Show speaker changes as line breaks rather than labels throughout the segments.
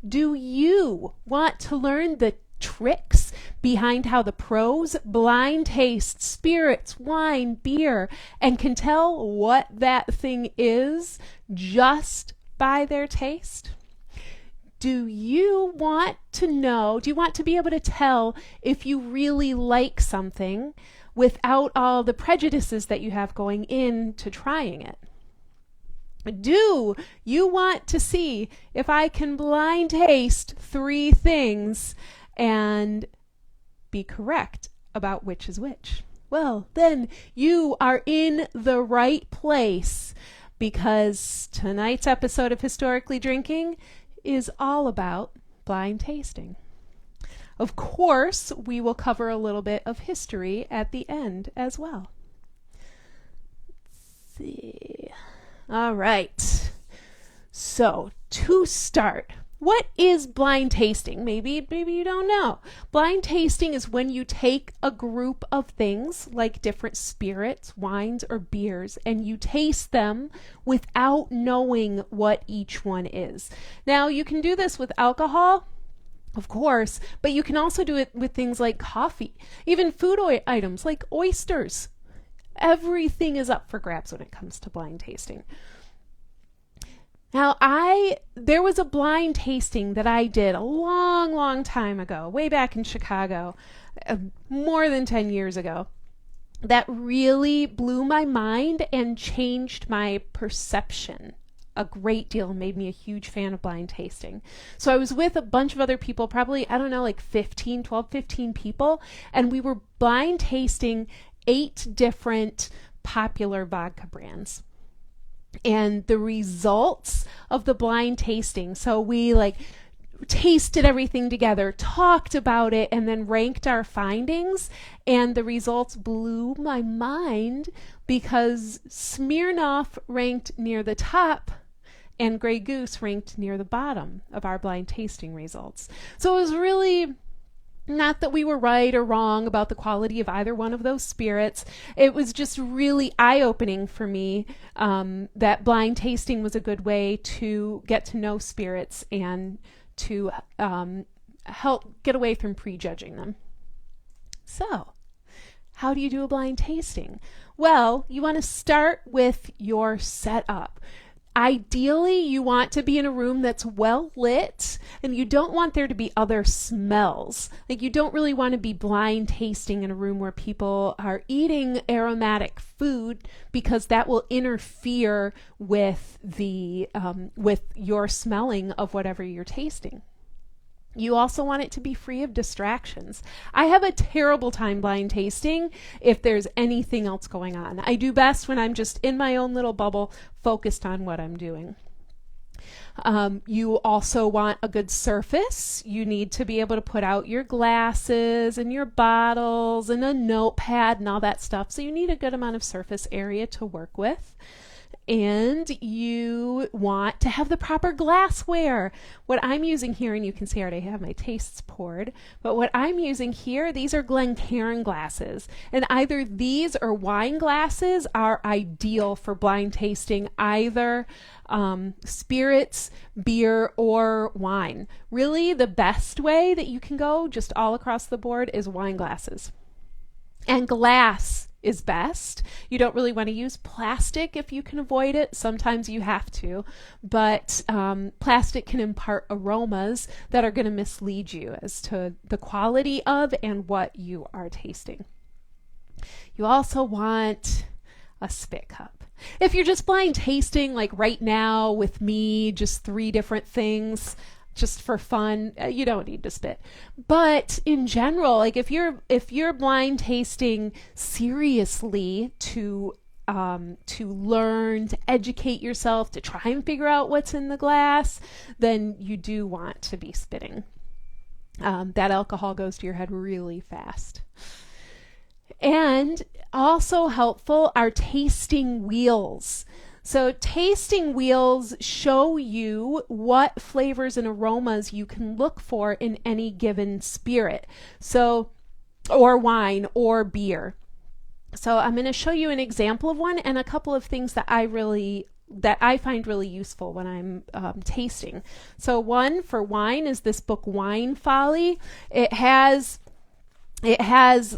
Do you want to learn the tricks behind how the pros blind taste spirits, wine, beer, and can tell what that thing is just by their taste? Do you want to be able to tell if you really like something without all the prejudices that you have going into trying it? Do you want to see if I can blind taste 3 things and be correct about which is which? Well, then you are in the right place, because tonight's episode of Historically Drinking is all about blind tasting. Of course, we will cover a little bit of history at the end as well. Let's see. All right. So, to start, what is blind tasting? Maybe you don't know. Blind tasting is when you take a group of things, like different spirits, wines, or beers, and you taste them without knowing what each one is. Now, you can do this with alcohol, of course, but you can also do it with things like coffee, even food items like oysters. Everything is up for grabs when it comes to blind tasting. Now, there was a blind tasting that I did a long time ago, way back in Chicago, more than 10 years ago, that really blew my mind and changed my perception a great deal and made me a huge fan of blind tasting. So I was with a bunch of other people, probably, I don't know, like 12, 15 people, and we were blind tasting 8 different popular vodka brands. And the results of the blind tasting, so we tasted everything together, talked about it, and then ranked our findings, and the results blew my mind, because Smirnoff ranked near the top and Grey Goose ranked near the bottom of our blind tasting results. So it was really not that we were right or wrong about the quality of either one of those spirits. It was just really eye-opening for me that blind tasting was a good way to get to know spirits and to help get away from prejudging them. So, how do you do a blind tasting? Well, you want to start with your setup. Ideally, you want to be in a room that's well lit, and you don't want there to be other smells. Like, you don't really want to be blind tasting in a room where people are eating aromatic food, because that will interfere with with your smelling of whatever you're tasting. You also want it to be free of distractions. I have a terrible time blind tasting if there's anything else going on. I do best when I'm just in my own little bubble, focused on what I'm doing. You also want a good surface. You need to be able to put out your glasses and your bottles and a notepad and all that stuff. So you need a good amount of surface area to work with. And you want to have the proper glassware. What I'm using here, and you can see I already have my tastes poured, but what I'm using here, these are Glencairn glasses. And either these or wine glasses are ideal for blind tasting either spirits, beer, or wine. Really, the best way that you can go just all across the board is wine glasses. And glass is best. You don't really want to use plastic if you can avoid it. Sometimes you have to, but plastic can impart aromas that are going to mislead you as to the quality of and what you are tasting. You also want a spit cup. If you're just blind tasting, like right now with me, just 3 different things, just for fun, you don't need to spit. But in general, like if you're blind tasting seriously to learn, to educate yourself, to try and figure out what's in the glass, then you do want to be spitting. That alcohol goes to your head really fast. And also helpful are tasting wheels. So tasting wheels show you what flavors and aromas you can look for in any given spirit, so, or wine or beer. So I'm going to show you an example of one and a couple of things that I really that I find really useful when I'm tasting. So one for wine is this book, Wine Folly. It has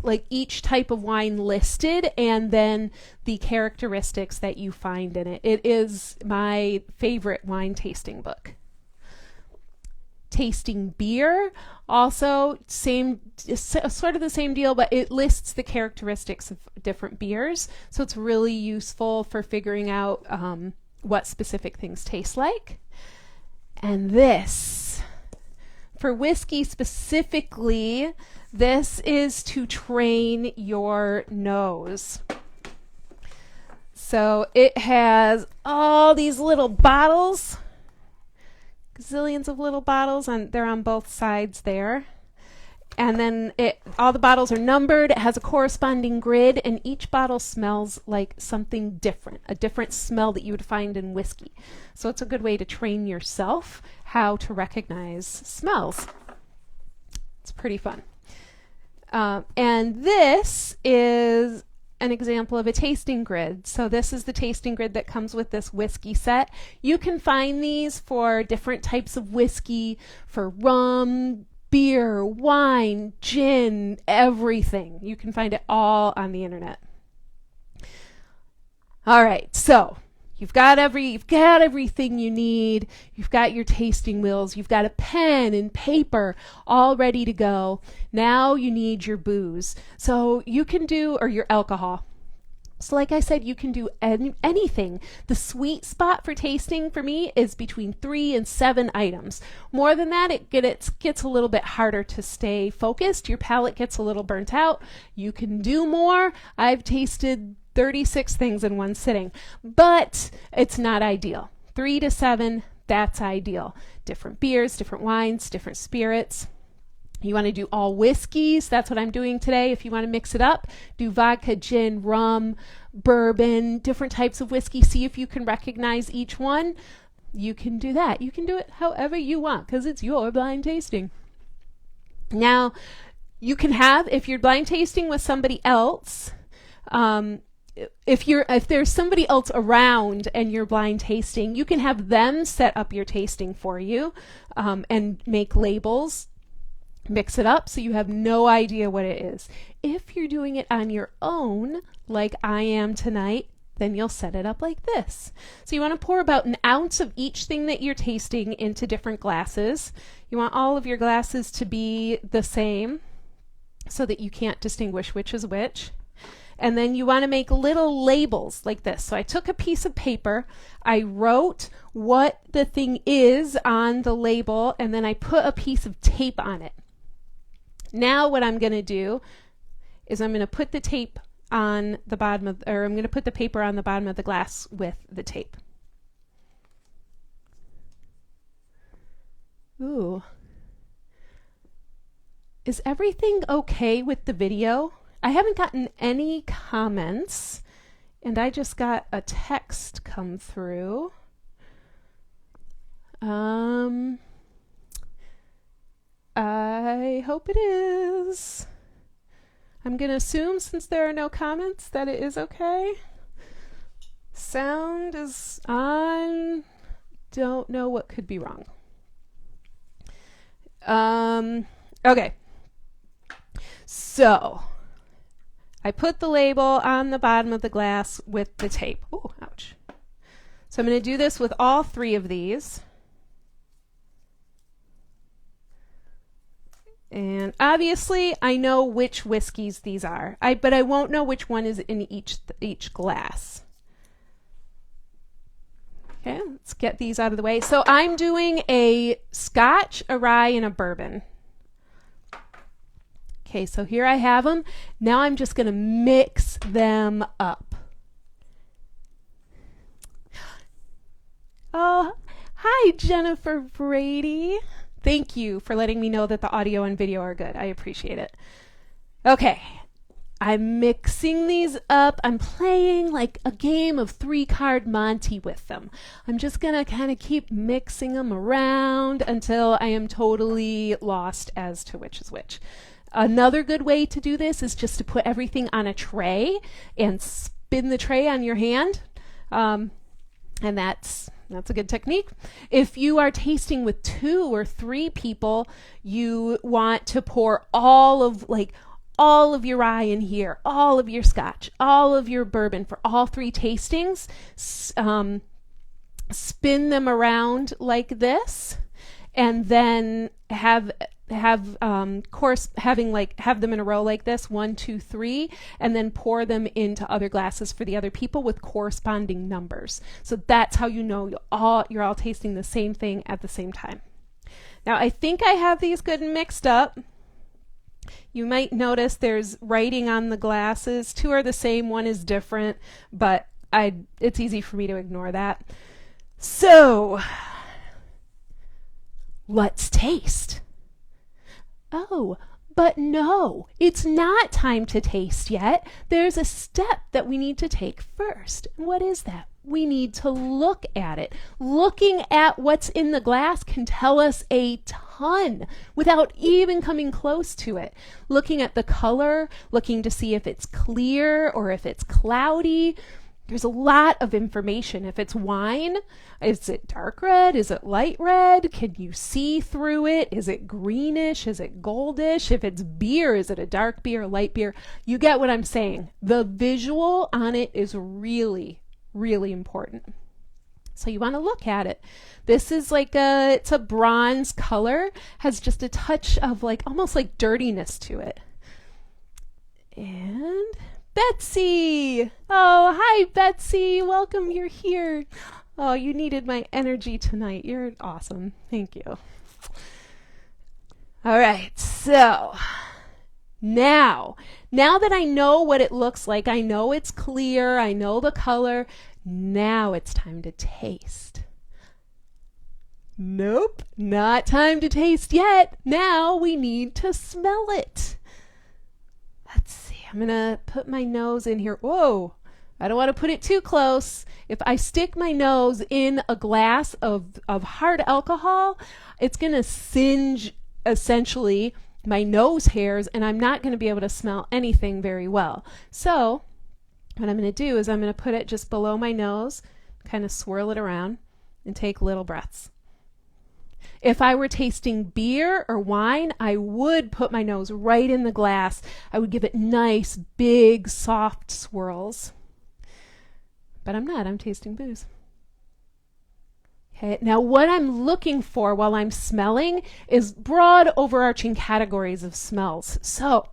like each type of wine listed and then the characteristics that you find in it. It is my favorite wine tasting book. Tasting beer, also sort of the same deal, but it lists the characteristics of different beers. So it's really useful for figuring out what specific things taste like. And this, for whiskey specifically, this is to train your nose. So it has all these little bottles, gazillions of little bottles, and they're on both sides there. And then all the bottles are numbered. It has a corresponding grid, and each bottle smells like something different, a different smell that you would find in whiskey. So it's a good way to train yourself how to recognize smells. It's pretty fun. And this is an example of a tasting grid. So this is the tasting grid that comes with this whiskey set. You can find these for different types of whiskey, for rum, beer, wine, gin, everything. You can find it all on the internet. All right, so you've got everything you need. You've got your tasting wheels. You've got a pen and paper all ready to go. Now you need your booze. So you can do, or your alcohol. So like I said, you can do anything. The sweet spot for tasting for me is between 3 and 7 items. More than that, it gets a little bit harder to stay focused. Your palate gets a little burnt out. You can do more. I've tasted 36 things in one sitting, but it's not ideal. 3 to 7, that's ideal. Different beers, different wines, different spirits. You want to do all whiskeys. That's what I'm doing today. If you want to mix it up, do vodka, gin, rum, bourbon, different types of whiskey. See if you can recognize each one. You can do that. You can do it however you want because it's your blind tasting. Now, you can have, if you're blind tasting with somebody else, if there's somebody else around and you're blind tasting, you can have them set up your tasting for you and make labels. Mix it up so you have no idea what it is. If you're doing it on your own, like I am tonight, then you'll set it up like this. So you want to pour about an ounce of each thing that you're tasting into different glasses. You want all of your glasses to be the same so that you can't distinguish which is which. And then you want to make little labels like this. So I took a piece of paper, I wrote what the thing is on the label, and then I put a piece of tape on it. Now what I'm going to do is I'm going to put the tape on the bottom of, or I'm going to put the paper on the bottom of the glass with the tape. Ooh. Is everything okay with the video? I haven't gotten any comments, and I just got a text come through. I hope it is. I'm going to assume, since there are no comments, that it is okay. Sound is on. Don't know what could be wrong. Okay. So I put the label on the bottom of the glass with the tape. Ooh, ouch. So I'm going to do this with all 3 of these. And obviously, I know which whiskeys these are, but I won't know which one is in each glass. Okay, let's get these out of the way. So I'm doing a Scotch, a rye, and a bourbon. Okay, so here I have them. Now I'm just going to mix them up. Oh, hi, Jennifer Brady. Thank you for letting me know that the audio and video are good. I appreciate it. Okay, I'm mixing these up. I'm playing like a game of 3-card Monte with them. I'm just going to kind of keep mixing them around until I am totally lost as to which is which. Another good way to do this is just to put everything on a tray and spin the tray on your hand. And that's a good technique. If you are tasting with 2 or 3 people, you want to pour all of your rye in here, all of your scotch, all of your bourbon for all 3 tastings. Spin them around like this, and then have them in a row like this, 1, 2, 3, and then pour them into other glasses for the other people with corresponding numbers. So that's how you know you're all tasting the same thing at the same time. Now I think I have these good and mixed up. You might notice there's writing on the glasses. 2 are the same, 1 is different, but it's easy for me to ignore that. So let's taste. Oh, but no, it's not time to taste yet. There's a step that we need to take first. What is that? We need to look at it. Looking at what's in the glass can tell us a ton without even coming close to it. Looking at the color, looking to see if it's clear or if it's cloudy. There's a lot of information. If it's wine, is it dark red? Is it light red? Can you see through it? Is it greenish? Is it goldish? If it's beer, is it a dark beer, light beer? You get what I'm saying. The visual on it is really, really important. So you want to look at it. This is it's a bronze color, has just a touch of almost like dirtiness to it. And Betsy! Oh, hi, Betsy. Welcome. You're here. Oh, you needed my energy tonight. You're awesome. Thank you. All right. So now that I know what it looks like, I know it's clear, I know the color, now it's time to taste. Nope, not time to taste yet. Now we need to smell it. Let's see. I'm going to put my nose in here. Whoa, I don't want to put it too close. If I stick my nose in a glass of hard alcohol, it's going to singe essentially my nose hairs, and I'm not going to be able to smell anything very well. So what I'm going to do is I'm going to put it just below my nose, kind of swirl it around, and take little breaths. If I were tasting beer or wine, I would put my nose right in the glass. I would give it nice, big, soft swirls. But I'm not. I'm tasting booze. Okay, now what I'm looking for while I'm smelling is broad, overarching categories of smells. So,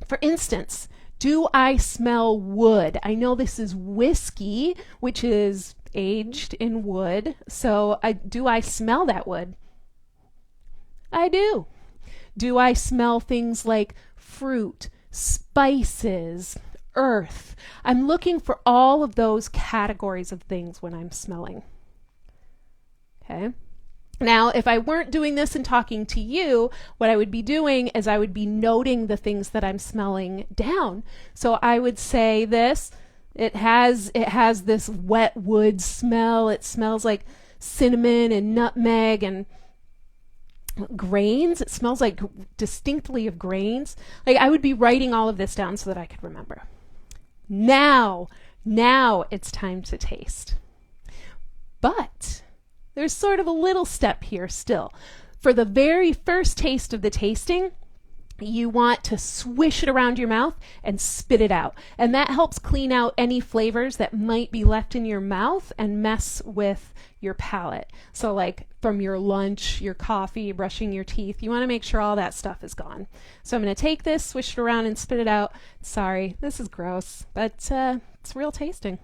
for instance, do I smell wood? I know this is whiskey, which is aged in wood. So do I smell that wood? I do. Do I smell things like fruit, spices, earth? I'm looking for all of those categories of things when I'm smelling. Okay. Now, if I weren't doing this and talking to you, what I would be doing is I would be noting the things that I'm smelling down. So I would say this. It has this wet wood smell. It smells like cinnamon and nutmeg and grains. It smells like distinctly of grains. I would be writing all of this down so that I could remember. Now it's time to taste. But there's sort of a little step here still. For the very first taste of the tasting, you want to swish it around your mouth and spit it out. And that helps clean out any flavors that might be left in your mouth and mess with your palate. So from your lunch, your coffee, brushing your teeth, you want to make sure all that stuff is gone. So I'm going to take this, swish it around and spit it out. Sorry, this is gross, but it's real tasting.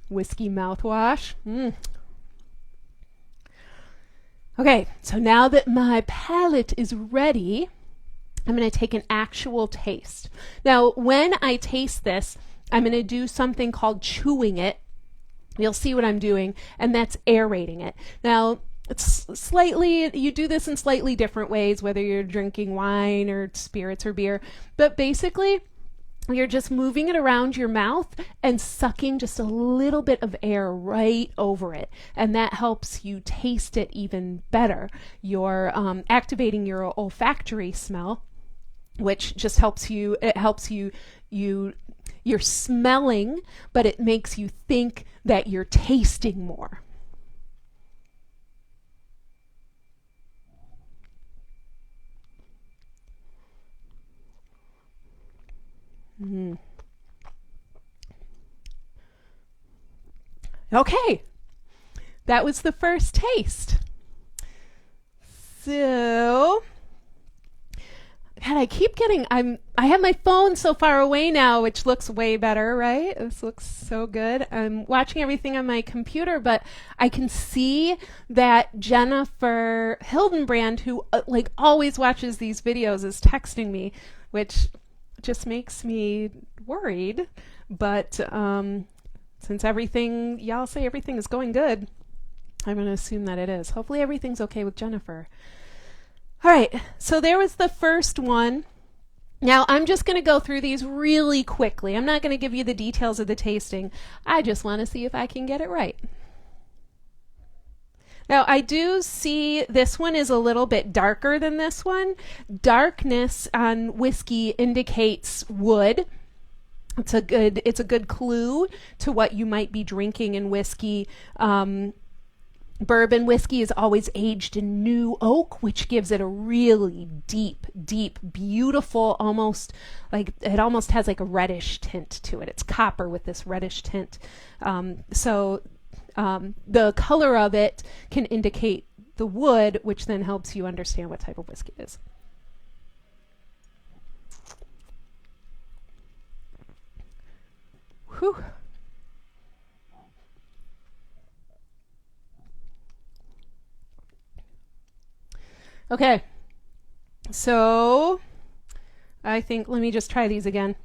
Whiskey mouthwash. Okay, so now that my palate is ready, I'm going to take an actual taste. Now, when I taste this, I'm going to do something called chewing it. You'll see what I'm doing, and that's aerating it. Now, you do this in slightly different ways, whether you're drinking wine or spirits or beer, but basically, you're just moving it around your mouth and sucking just a little bit of air right over it. And that helps you taste it even better. You're activating your olfactory smell. which just helps you. It helps you. You're smelling, but it makes you think that you're tasting more. Mm. Okay, that was the first taste. So, God, I have my phone so far away now, which looks way better, right? This looks so good. I'm watching everything on my computer, but I can see that Jennifer Hildenbrand, who like always watches these videos, is texting me, which just makes me worried. But since y'all say everything is going good, I'm going to assume that it is. Hopefully everything's okay with Jennifer. All right, so there was the first one. Now I'm just going to go through these really quickly. I'm not going to give you the details of the tasting. I just want to see if I can get it right. Now I do see this one is a little bit darker than this one. Darkness on whiskey indicates wood. It's a good clue to what you might be drinking in whiskey. Bourbon whiskey is always aged in new oak, which gives it a really deep, beautiful, almost has like a reddish tint to it. It's copper with this reddish tint. So the color of it can indicate the wood, which then helps you understand what type of whiskey it is. Whew. Okay, so I think, let me just try these again.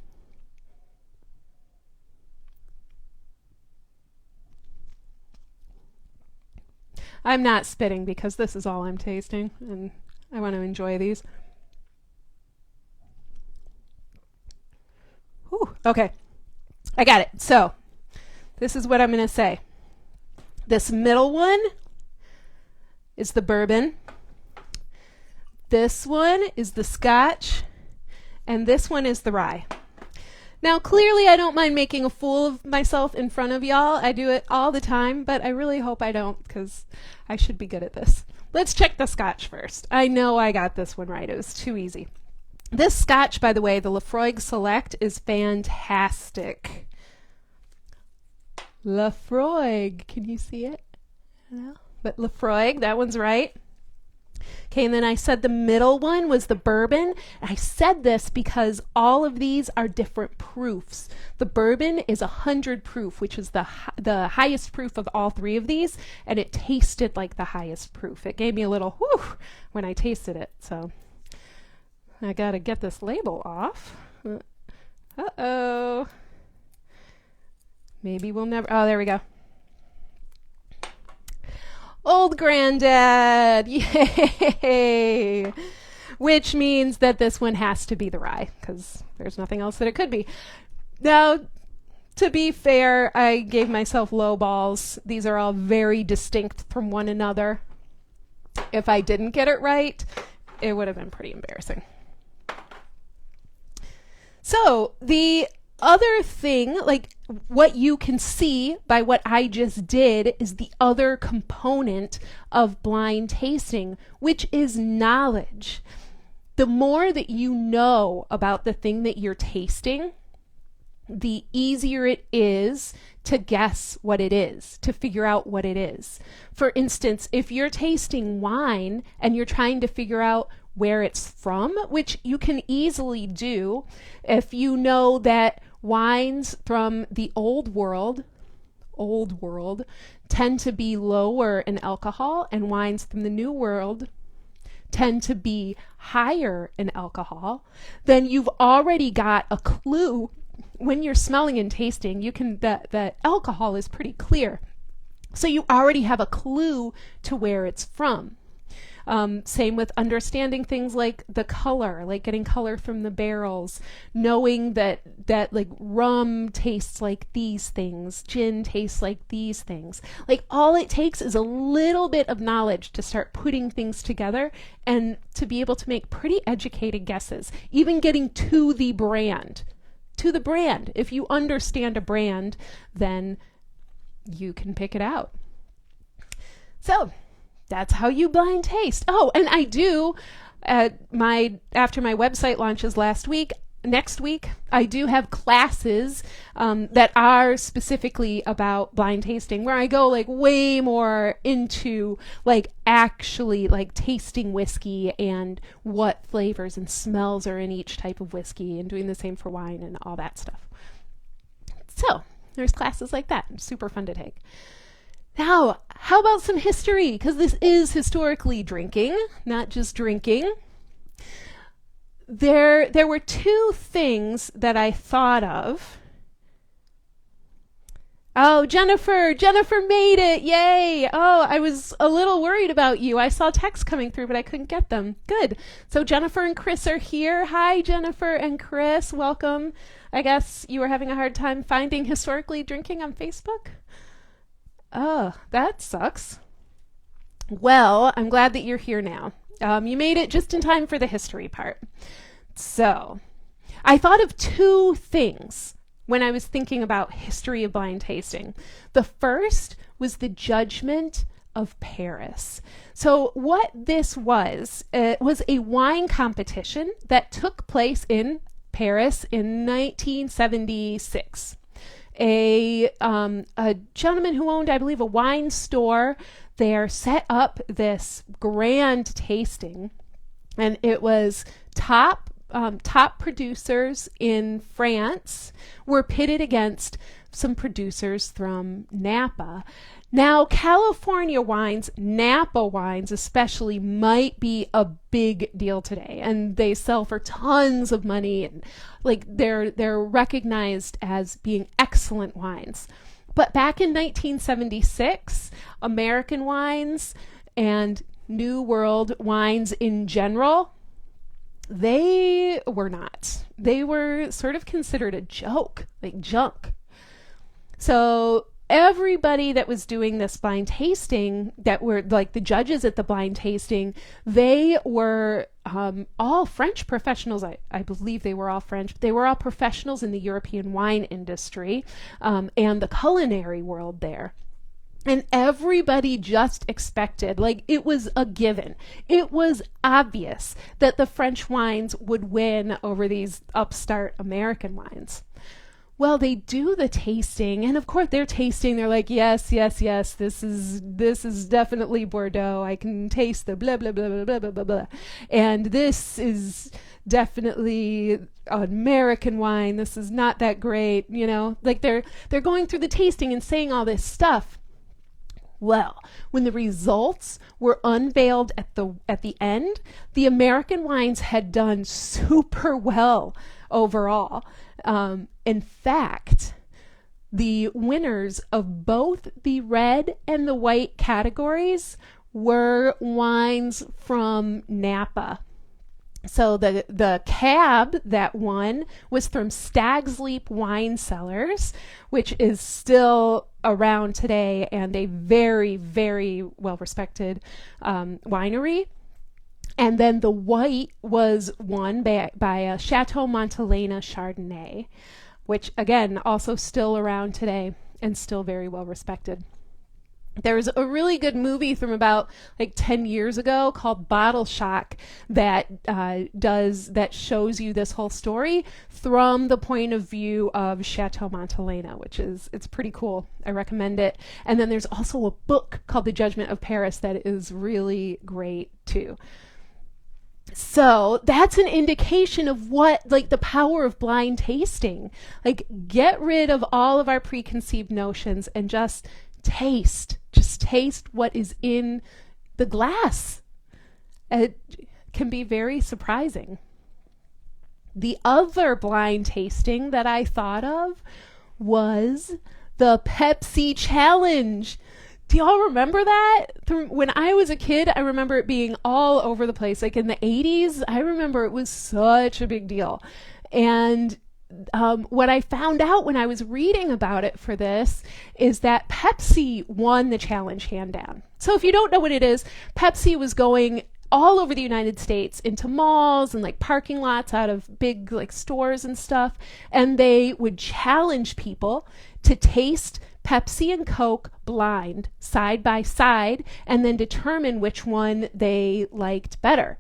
I'm not spitting because this is all I'm tasting and I want to enjoy these. Whew, okay, I got it. So this is what I'm going to say. This middle one is the bourbon. This one is the Scotch, and this one is the rye. Now, clearly I don't mind making a fool of myself in front of y'all. I do it all the time, but I really hope I don't, because I should be good at this. Let's check the Scotch first. I know I got this one right. It was too easy. This Scotch, by the way, the Laphroaig Select, is fantastic. Laphroaig, can you see it? No. But Laphroaig, that one's right. Okay, and then I said the middle one was the bourbon. I said this because all of these are different proofs. The bourbon is 100 proof, which is the highest proof of all three of these, and it tasted like the highest proof. It gave me a little whew when I tasted it. So I gotta get this label off. Uh-oh. Maybe we'll never, oh, there we go. Old Granddad, yay! Which means that this one has to be the rye, because there's nothing else that it could be. Now, to be fair, I gave myself low balls. These are all very distinct from one another. If I didn't get it right, it would have been pretty embarrassing. So, the other thing, like what you can see by what I just did, is the other component of blind tasting, which is knowledge. The more that you know about the thing that you're tasting, the easier it is to guess what it is, to figure out what it is. For instance, if you're tasting wine and you're trying to figure out where it's from, which you can easily do if you know that wines from the old world tend to be lower in alcohol, and wines from the new world tend to be higher in alcohol, then you've already got a clue. When you're smelling and tasting, you can that alcohol is pretty clear. So you already have a clue to where it's from. Same with understanding things like the color, like getting color from the barrels, knowing that like rum tastes like these things, gin tastes like these things. Like all it takes is a little bit of knowledge to start putting things together and to be able to make pretty educated guesses, even getting to the brand. To the brand. If you understand a brand, then you can pick it out. So that's how you blind taste. Oh, and I do after my website launches next week, I do have classes that are specifically about blind tasting, where I go like way more into like actually like tasting whiskey and what flavors and smells are in each type of whiskey, and doing the same for wine and all that stuff. So there's classes like that. Super fun to take. Now, how about some history? Because this is historically drinking, not just drinking. There were two things that I thought of. Oh, Jennifer made it. Yay. Oh, I was a little worried about you. I saw texts coming through, but I couldn't get them. Good. So Jennifer and Chris are here. Hi, Jennifer and Chris. Welcome. I guess you were having a hard time finding historically drinking on Facebook? Oh, that sucks. Well, I'm glad that you're here now. You made it just in time for the history part. So, I thought of two things when I was thinking about history of blind tasting. The first was the Judgment of Paris. So, what this was a wine competition that took place in Paris in 1976. A gentleman who owned, I believe, a wine store there set up this grand tasting, and it was top producers in France were pitted against some producers from Napa. Now, California wines, Napa wines especially, might be a big deal today, and they sell for tons of money, and like they're recognized as being excellent wines. But back in 1976, American wines and New World wines in general, they were not. They were sort of considered a joke, like junk. So everybody that was doing this blind tasting, that were like the judges at the blind tasting, they were all French professionals. I believe they were all French. They were all professionals in the European wine industry and the culinary world there. And everybody just expected, like it was a given. It was obvious that the French wines would win over these upstart American wines. Well, they do the tasting, and of course they're tasting. They're like, yes, this is definitely Bordeaux. I can taste the blah blah blah blah blah blah blah blah, and this is definitely an American wine. This is not that great, you know. Like they're going through the tasting and saying all this stuff. Well, when the results were unveiled at the end, the American wines had done super well overall. In fact, the winners of both the red and the white categories were wines from Napa. So the cab that won was from Stag's Leap Wine Cellars, which is still around today and a very, very well-respected winery. And then the white was won by a Chateau Montelena Chardonnay, which, again, also still around today and still very well-respected. There's a really good movie from about like 10 years ago called Bottle Shock that shows you this whole story from the point of view of Chateau Montelena, it's pretty cool. I recommend it. And then there's also a book called The Judgment of Paris that is really great too. So that's an indication of what, like, the power of blind tasting. Like, get rid of all of our preconceived notions and just taste what is in the glass. It can be very surprising. The other blind tasting that I thought of was the Pepsi challenge. Do y'all remember that? When I was a kid, I remember it being all over the place. Like in the 80s, I remember it was such a big deal. And what I found out when I was reading about it for this is that Pepsi won the challenge hand down. So if you don't know what it is, Pepsi was going all over the United States into malls and like parking lots out of big like stores and stuff. And they would challenge people to taste Pepsi and Coke blind side by side and then determine which one they liked better.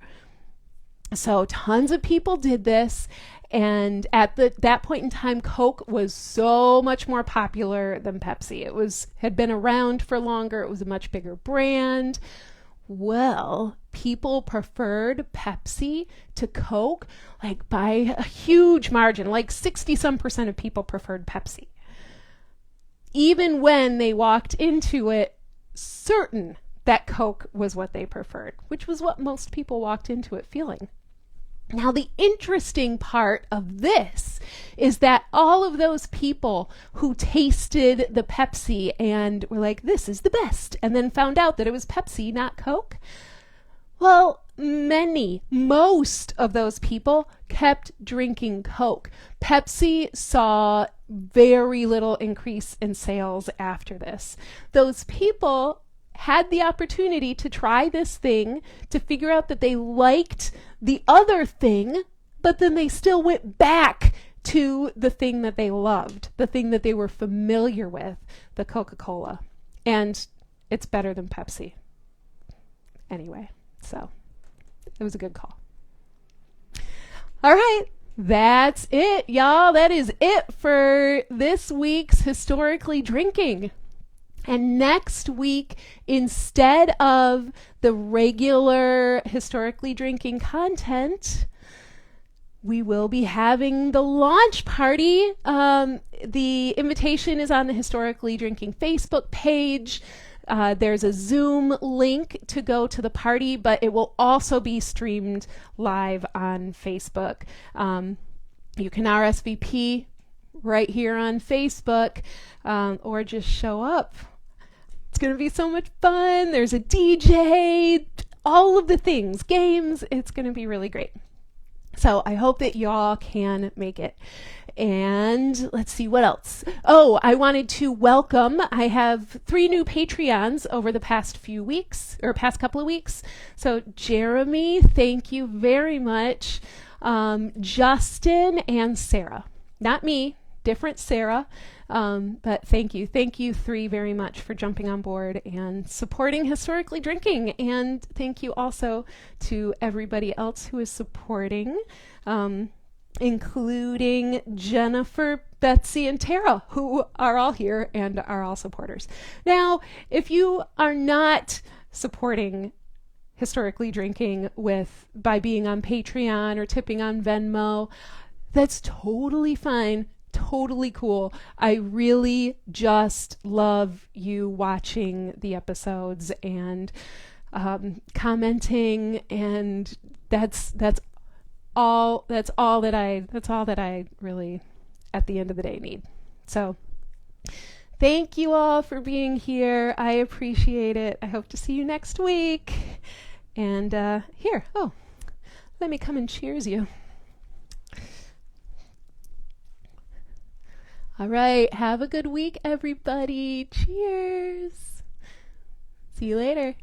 So tons of people did this. And at that point in time, Coke was so much more popular than Pepsi. It had been around for longer. It was a much bigger brand. Well, people preferred Pepsi to Coke, like by a huge margin, like 60% of people preferred Pepsi. Even when they walked into it certain that Coke was what they preferred, which was what most people walked into it feeling. Now, the interesting part of this is that all of those people who tasted the Pepsi and were like, this is the best, and then found out that it was Pepsi, not Coke, well, most of those people kept drinking Coke. Pepsi saw very little increase in sales after this. Those people had the opportunity to try this thing, to figure out that they liked the other thing, but then they still went back to the thing that they loved, the thing that they were familiar with, the Coca-Cola. And it's better than Pepsi. Anyway, so it was a good call. All right. That's it, y'all. That is it for this week's Historically Drinking. And next week, instead of the regular Historically Drinking content, we will be having the launch party. The invitation is on the Historically Drinking Facebook page. There's a Zoom link to go to the party, but it will also be streamed live on Facebook. You can RSVP right here on Facebook, or just show up. It's going to be so much fun. There's a DJ, all of the things, games. It's going to be really great. So I hope that y'all can make it. And let's see what else. Oh, I wanted to welcome, I have 3 new Patreons over the past couple of weeks. So Jeremy, thank you very much. Justin and Sarah, not me, different Sarah. But thank you. Thank you 3 very much for jumping on board and supporting Historically Drinking. And thank you also to everybody else who is supporting, including Jennifer, Betsy, and Tara, who are all here and are all supporters. Now, if you are not supporting Historically Drinking by being on Patreon or tipping on Venmo, that's totally fine. Totally cool. I really just love you watching the episodes and commenting, and that's all that I really at the end of the day need. So thank you all for being here. I appreciate it. I hope to see you next week. And let me come and cheers you. All right. Have a good week, everybody. Cheers. See you later.